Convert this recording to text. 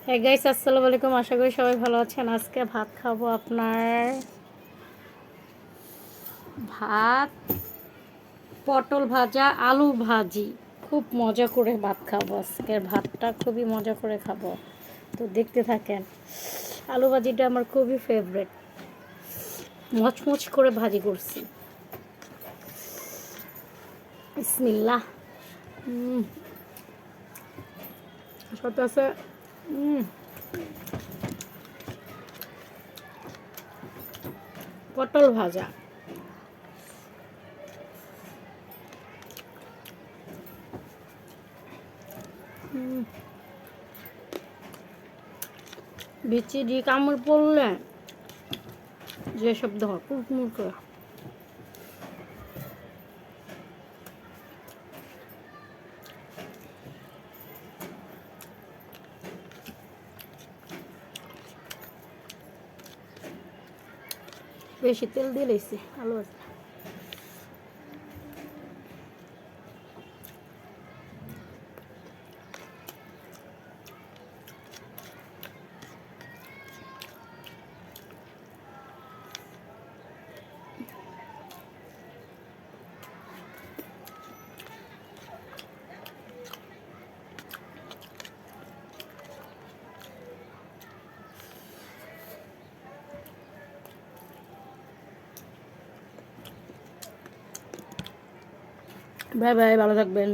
হ্যাঁ গাইস, আসসালামু আলাইকুম। আশা করি সবাই ভালো আছেন। আজকে ভাত খাবো আপনার ভাত, পটল ভাজা, আলু ভাজি। খুব মজা করে ভাত খাবো। আজকের ভাতটা খুবই মজা করে খাবো, তো দেখতে থাকেন। আলু ভাজিটা আমার খুবই ফেভারিট, মচমচ করে ভাজি করছি। বিসমিল্লাহ। সাথে আছে পটল ভাজা। বিচি দিয়ে কামড় পড়লে যে শব্দ হয় কুড়কুড় করে। বেশি তেল দিয়ে লেছি আলু ভাজা। বাই বাই, ভালো থাকবেন।